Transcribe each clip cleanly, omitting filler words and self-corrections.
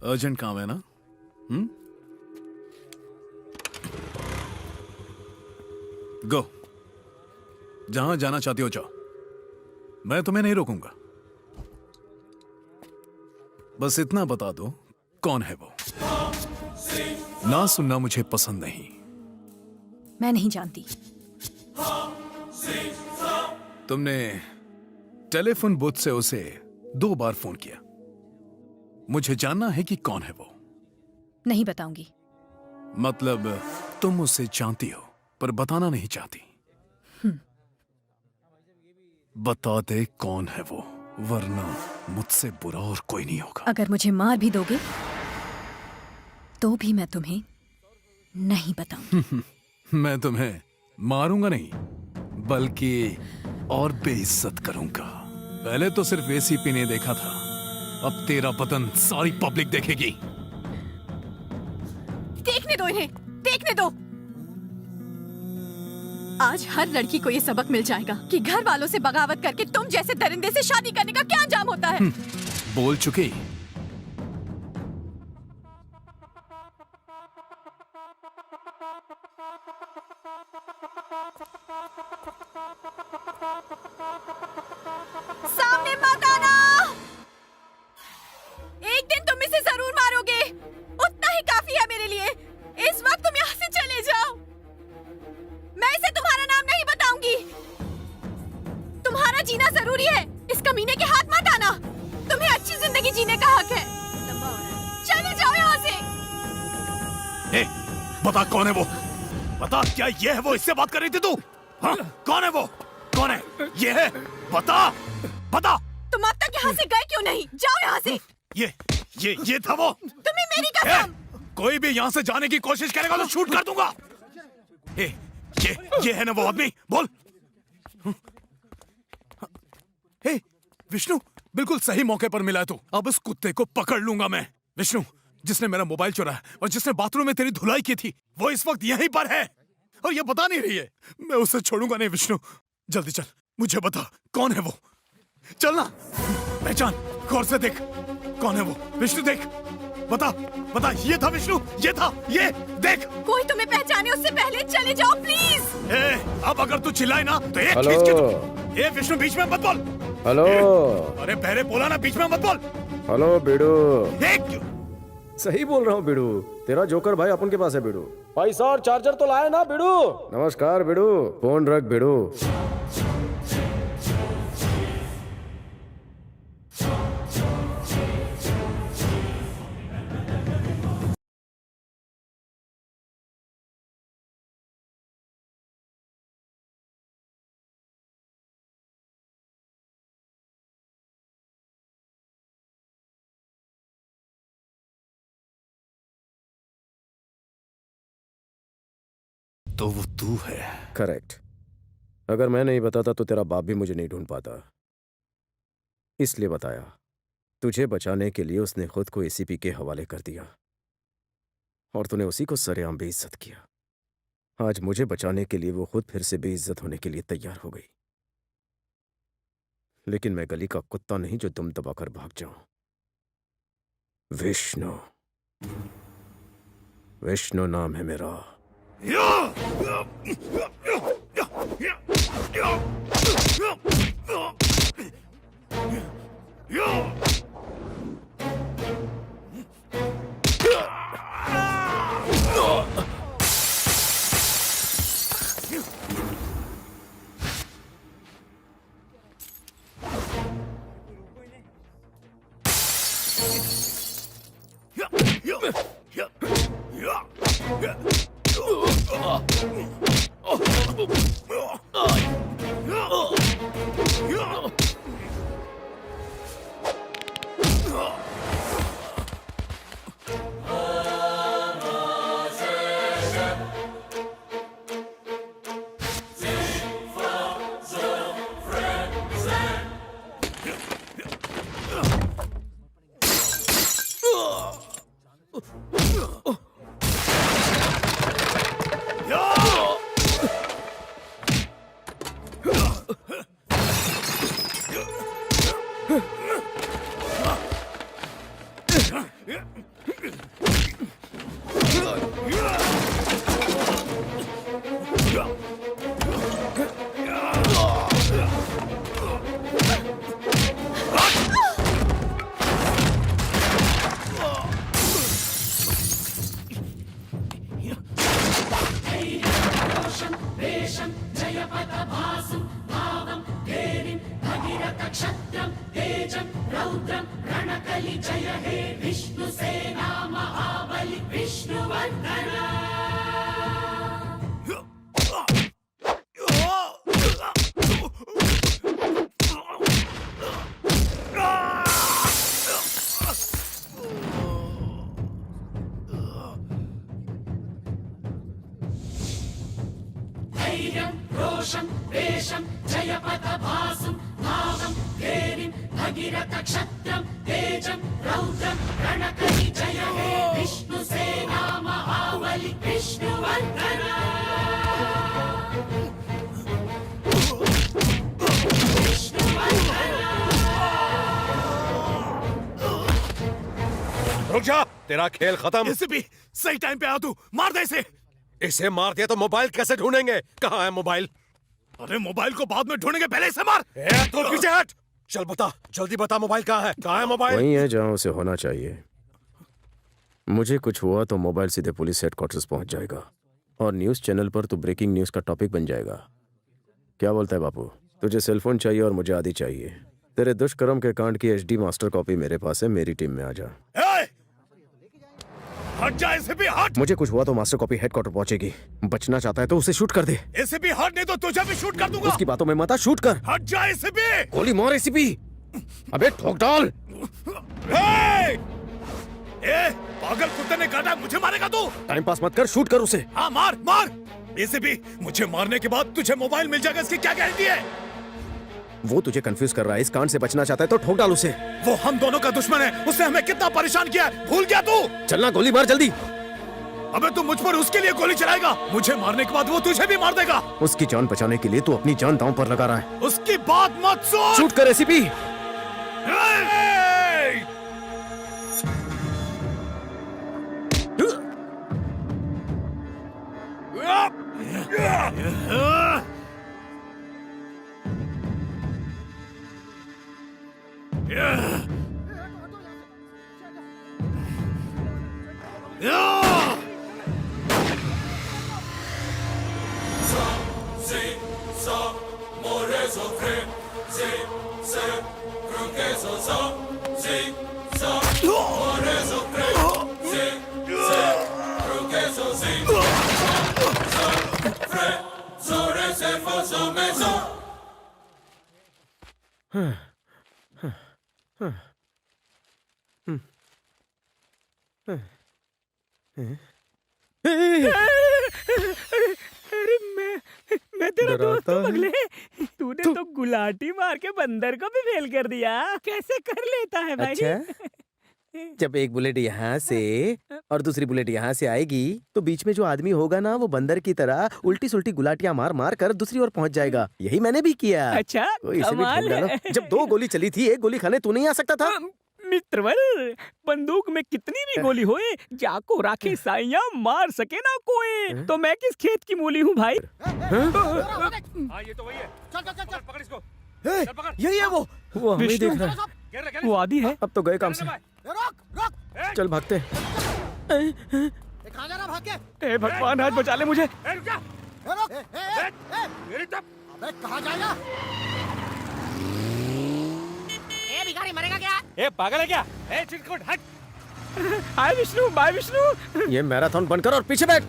Urgent काम है ना? गो, जहां जाना चाहती हो जाओ, मैं तुम्हें नहीं रोकूंगा। बस इतना बता दो कौन है वो। ना सुनना मुझे पसंद नहीं। मैं नहीं जानती। तुमने टेलीफोन बूथ से उसे 2 बार फोन किया। मुझे जानना है कि कौन है वो। नहीं बताऊंगी। मतलब तुम उसे जानती हो पर बताना नहीं चाहती। बता दे कौन है वो, वरना मुझसे बुरा और कोई नहीं होगा। अगर मुझे मार भी दोगे तो भी मैं तुम्हें नहीं बताऊंगी। मैं तुम्हें मारूंगा नहीं, बल्कि और बेइज्जत करूंगा। पहले तो सिर्फ एसीपी ने देखा था, अब तेरा बदन सारी पब्लिक देखेगी। देखने दो इन्हें, देखने दो। आज हर लड़की को ये सबक मिल जाएगा कि घर वालों से बगावत करके तुम जैसे दरिंदे से शादी करने का क्या अंजाम होता है। बोल चुकी। सामने मत आना। एक दिन तुम इसे जरूर मारोगे, उतना ही काफी है मेरे लिए। इस वक्त तुम यहाँ से चले जाओ। मैं इसे तुम्हारा नाम नहीं बताऊंगी। तुम्हारा जीना जरूरी है, इस कमीने के हाथ मत आना। तुम्हें अच्छी जिंदगी जीने का हक है। चले जाओ यहाँ से। ए, बता कौन है वो। बता, क्या ये है वो? इससे बात कर रही थी तू? हाँ? कौन है वो? कौन है? ये है? बता, बता। तुम अब तक यहाँ से गए क्यों नहीं? जाओ यहाँ से। ये था वो। तुम्हें मेरी कसम। कोई भी यहाँ से जाने की कोशिश करेगा तो शूट कर दूंगा। ये है ना वो आदमी? बोल। हे विष्णु, बिल्कुल सही मौके पर मिला है तू। अब इस कुत्ते को पकड़ लूंगा मैं। विष्णु, जिसने मेरा मोबाइल चुराया और जिसने बाथरूम में तेरी धुलाई की थी, वो इस वक्त यहीं पर है और ये बता नहीं रही है। मैं उसे छोड़ूंगा नहीं। विष्णु, जल्दी चल, मुझे बता कौन है वो। चलना, पहचान, गौर से देख कौन है वो। विष्णु देख, बता बता। ये था विष्णु, ये था, ये देख। कोई तुम्हें पहचाने उससे पहले चले जाओ प्लीज। अब अगर तू चिल्लाए ना तो एक खींच के तू। ए विष्णु, बीच में मत बोल। हेलो। अरे पहले बोला ना, बीच में मत बोल। हेलो बिडू। देख, सही बोल रहा हूँ बिडू। तेरा जोकर भाई अपन के पास है बिडू। पैसा और चार्जर तो लाए ना बिडू? नमस्कार बिडू। फोन रख बिडू। तो वो तू है? करेक्ट। अगर मैं नहीं बताता तो तेरा बाप भी मुझे नहीं ढूंढ पाता, इसलिए बताया। तुझे बचाने के लिए उसने खुद को एसीपी के हवाले कर दिया और तूने उसी को सरेआम बेइज्जत किया। आज मुझे बचाने के लिए वो खुद फिर से बेइज्जत होने के लिए तैयार हो गई। लेकिन मैं गली का कुत्ता नहीं जो दुम दबाकर भाग जाऊं। विष्णु, विष्णु नाम है मेरा। रुक जा, तेरा खेल खत्म। एसीपी सही टाइम पे आ तू, मार दे इसे। इसे मार दिया तो मोबाइल कैसे ढूंढेंगे? कहाँ है मोबाइल? अरे मोबाइल को बाद में ढूंढेंगे, पहले इसे मार। तू पीछे हट। चल बता, जल्दी बता मोबाइल कहाँ है? कहाँ है मोबाइल? वहीं है जहां उसे होना चाहिए। मुझे कुछ हुआ तो मोबाइल सीधे पुलिस हेडक्वार्टर्स पहुंच जाएगा और न्यूज चैनल पर तू ब्रेकिंग न्यूज का टॉपिक बन जाएगा। क्या बोलता है बापू? तुझे सेलफोन चाहिए और मुझे आदि चाहिए। तेरे दुष्कर्म के कांड की HD मास्टर कॉपी मेरे पास है, मेरी टीम में आ जा। ए! हट जा एसीपी, हट। मुझे कुछ हुआ तो मास्टर कॉपी हेडक्वार्टर पहुंचेगी। बचना चाहता है तो उसे शूट कर दे। एसीपी हट, नहीं तो तुझे भी शूट कर दूंगा। उसकी बातों में मत आ, शूट कर। हट जा एसीपी। गोली मार एसीपी। अबे ठोक डाल। ए, पागल कुत्ते ने काटा, मुझे मारेगा तू? टाइम पास मत कर, शूट कर उसे। हाँ मार मार। एसीपी मुझे मारने के बाद तुझे मोबाइल मिल जाएगा, इसकी क्या गारंटी है? वो तुझे कंफ्यूज कर रहा है, इस कांड से बचना चाहता है तो ठोक डाल उसे। वो हम दोनों का दुश्मन है, उसने हमें कितना परेशान किया है, भूल गया तू? चलना, गोली मार जल्दी। अबे तू मुझ पर उसके लिए गोली चलाएगा, मुझे मारने के बाद वो तुझे भी मार देगा। उसकी जान बचाने के लिए तू अपनी जान दांव पर लगा रहा है। उसकी बात मत सुन। शूट कर एसीपी। अरे मैं तेरा दोस्त डराता हूँ है? पगले। तूने तो गुलाटी मार के बंदर को भी फेल कर दिया। कैसे कर लेता है भाई? अच्छा, जब एक बुलेट यहाँ से और दूसरी बुलेट यहाँ से आएगी तो बीच में जो आदमी होगा ना, वो बंदर की तरह उल्टी सुल्टी गुलाटियां मार मार कर दूसरी ओर पहुंच जाएगा। यही मैंने भी किया। अच्छा, तो इसे भी कमाल ठोक डालो। है। जब 2 गोली चली थी, 1 गोली खाने तू नहीं आ सकता था? मित्रवर, बंदूक में कितनी भी गोली होए, जाको राखे साइया मार सके ना कोई। तो मैं किस खेत की मूली हूँ भाई? हाँ ये तो वही है। चल चल चल, पकड़ इसको। ए, चल पकड़। यही है वो हमें विष्णु। देख रहा है। वो आदि है। अब तो गए काम से। चल भागते। कहाँ जा रहा भाग के? ए भगवान, आज बचा ले मुझे। रुक जा। मेरी तरफ। अबे कहाँ जाएगा? ए भिखारी मरेगा क्या? ए पागल है क्या? ए चिरकुट हट। हाय विष्णु, बाय विष्णु। ये मैराथन बंद कर और पीछे बैठ।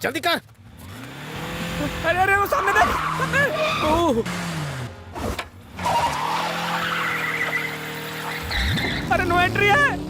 जल्दी कर। अरे अरे, वो सामने देख। ओह, अरे नो एंट्री है।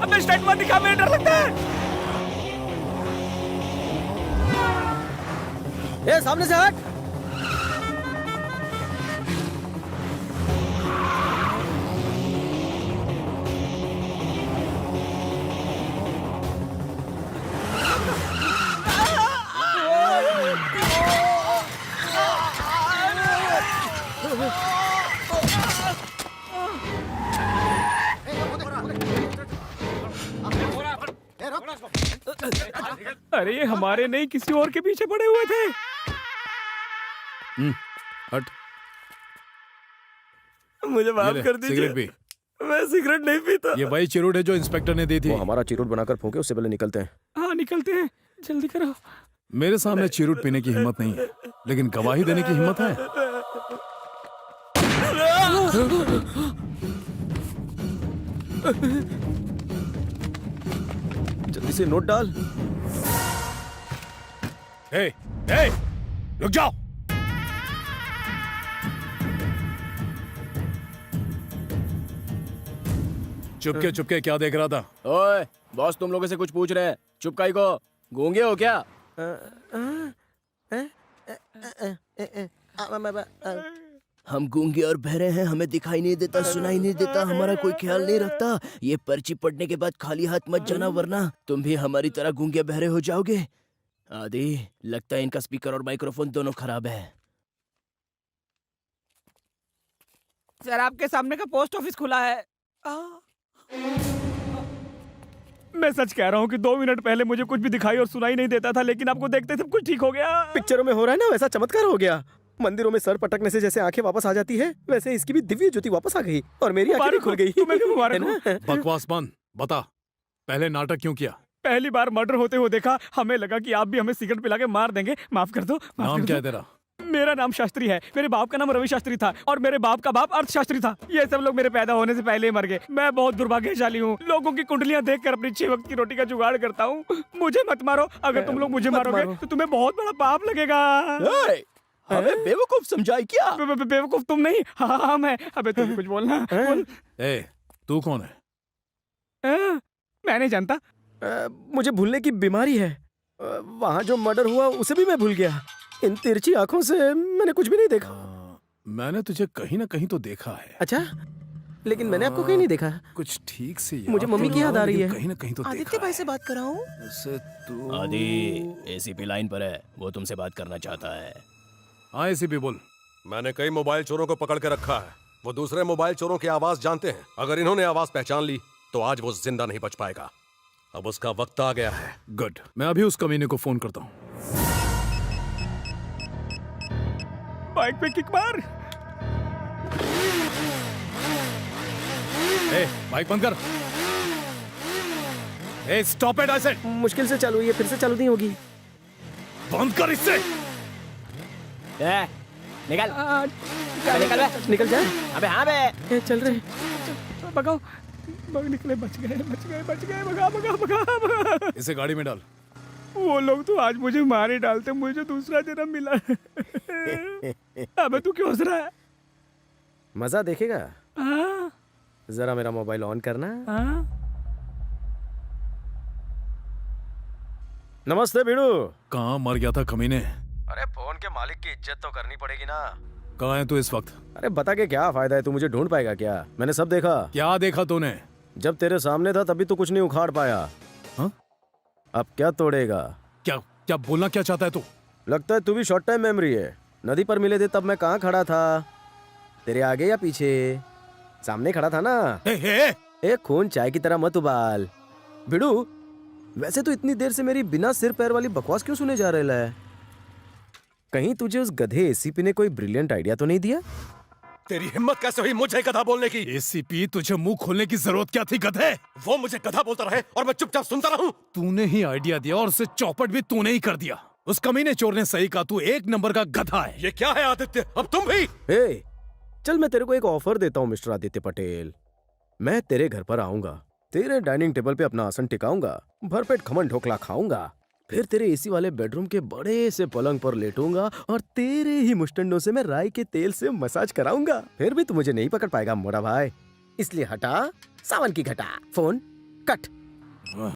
अबे स्टेट मत दिखा, मुझे डर लगता है। ए सामने से हट। अरे ये हमारे नहीं किसी और के पीछे पड़े हुए थे। हट। मुझे ये माफ ले, कर दीजिए, सिगरेट पी। मैं सिगरेट नहीं पीता। ये वही चिरूट है जो इंस्पेक्टर ने दी थी। वो हमारा चिरूट बनाकर फूके, उससे पहले निकलते हैं। हाँ निकलते हैं, जल्दी करो। मेरे सामने चिरूट पीने की हिम्मत नहीं है, लेकिन गवाही देने की हिम्मत है। जल्दी से नोट डाल। ए, ए, रुक जाओ। चुपके चुपके क्या देख रहा था? ओए बॉस तुम लोगों से कुछ पूछ रहे हैं, चुप काई को, गूंगे हो क्या? हम गूंगे और बहरे हैं, हमें दिखाई नहीं देता, सुनाई नहीं देता, हमारा कोई ख्याल नहीं रखता। ये पर्ची पढ़ने के बाद खाली हाथ मत जाना, वरना तुम भी हमारी तरह गूंगे बहरे हो जाओगे। आदि लगता है इनका स्पीकर और माइक्रोफोन दोनों खराब है। सर आपके सामने का पोस्ट ऑफिस खुला है। मैं सच कह रहा हूँ कि 2 मिनट पहले मुझे कुछ भी दिखाई और सुनाई नहीं देता था, लेकिन आपको देखते सब कुछ ठीक हो गया। पिक्चरों में हो रहा है ना, वैसा चमत्कार हो गया। मंदिरों में सर पटकने से जैसे आंखें वापस आ जाती है, वैसे इसकी भी दिव्य ज्योति वापस आ गई और मेरी आंखें भी खुल गई। तुम्हें भी मुबारक हो। है ना? बकवास बंद। बता, पहले नाटक क्यों किया? पहली बार मर्डर होते हुए देखा, हमें लगा कि आप भी हमें सिगरेट पिला के मार देंगे। माफ कर दो, माफ नाम कर क्या है दो। तेरा? मेरा नाम शास्त्री है। मेरे बाप का नाम रवि शास्त्री था और मेरे बाप का बाप अर्थशास्त्री था। ये सब लोग मेरे पैदा होने से पहले ही मर गए। मैं बहुत दुर्भाग्यशाली हूँ। लोगों की कुंडलियां देखकर अपनी 6 वक्त की रोटी का जुगाड़ करता हूँ। मुझे मत मारो। अगर तुम लोग मुझे मारोगे तो तुम्हें बहुत बड़ा पाप लगेगा। हमें बेवकूफ समझाई क्या? बेवकूफ तुम नहीं, हाँ मैं। अबे तुम कुछ बोलना। बोल। ए, तू कौन है? मैं नहीं जानता। मुझे भूलने की बीमारी है। वहाँ जो मर्डर हुआ उसे भी मैं भूल गया। इन तिरछी आंखों से मैंने कुछ भी नहीं देखा। मैंने तुझे कहीं ना कहीं तो देखा है। अच्छा, लेकिन मैंने आपको कहीं नहीं देखा। कुछ ठीक से मुझे मम्मी की याद आ रही है। कहीं ना कहीं तो आदित्य देखा भाई है। से बात कराऊं? वैसे तू आदि एसीपी लाइन पर है, वो तुमसे बात करना चाहता है। हाँ, ऐसे भी बोल। मैंने कई मोबाइल चोरों को पकड़ के रखा है। वो दूसरे मोबाइल चोरों की आवाज जानते हैं। अगर इन्होंने आवाज पहचान ली तो आज वो जिंदा नहीं बच पाएगा। अब उसका वक्त आ गया है। गुड, मैं अभी उस कमीने को फोन करता हूँ। बाइक पे किक मार। ए, बाइक बंद कर। ए, स्टॉप इट, आई सेड। मुश्किल से चालू हुई है, फिर से चालू नहीं होगी। बंद कर इससे। निकल निकल बे। निकल जाए। अबे हाँ बे। चल रहे। भगाओ। निकले, बच गए, भगा। इसे गाड़ी में डाल। वो लोग तो आज मुझे मार ही डालते, मुझे दूसरा जन्म मिला। अबे तू क्यों हंस रहा है? मजा देखेगा? हाँ? जरा मेरा मोबाइल ऑन करना। हाँ? नमस्ते भिड़ू। कहाँ मर गया था कमीने? अरे फोन के मालिक की इज्जत तो करनी पड़ेगी ना। कहाँ है तू इस वक्त? अरे बता के क्या फायदा है, तू मुझे ढूंढ पाएगा क्या? मैंने सब देखा। क्या देखा तूने? जब तेरे सामने था तभी तो कुछ नहीं उखाड़ पाया। हाँ? अब क्या तोड़ेगा? क्या क्या बोलना क्या चाहता है तू? लगता है तू भी शॉर्ट टाइम मेमोरी है। नदी पर मिले थे तब मैं कहाँ खड़ा था? तेरे आगे या पीछे? सामने खड़ा था ना। एक खून चाय की तरह मत उबाल। भिड़ू, वैसे तो इतनी देर से मेरी बिना सिर पैर वाली बकवास क्यों सुने जा रहा है? कहीं तुझे उस गधे एसीपी ने कोई ब्रिलियंट आइडिया तो नहीं दिया? तेरी हिम्मत कैसे हुई मुझे गधा बोलने की? एसीपी, तुझे मुंह खोलने की जरूरत क्या थी गधे? वो मुझे गधा बोलता रहे और मैं चुपचाप सुनता रहूं? तूने ही आइडिया दिया और उसे चौपट भी तूने ही कर दिया। उस कमीने चोर ने सही कहा, तू 1 नंबर का गधा है। ये क्या है आदित्य? अब तुम भी? ए, चल मैं तेरे को एक ऑफर देता हूँ मिस्टर आदित्य पटेल। मैं तेरे घर पर आऊंगा, तेरे डाइनिंग टेबल पे अपना आसन टिकाऊंगा, भरपेट खमन ढोकला खाऊंगा, फिर तेरे एसी वाले बेडरूम के बड़े से पलंग पर लेटूंगा और तेरे ही मुस्टंडों से मैं राई के तेल से मसाज कराऊंगा। फिर भी तू मुझे नहीं पकड़ पाएगा मोरा भाई, इसलिए हटा सावन की घटा। Phone cut.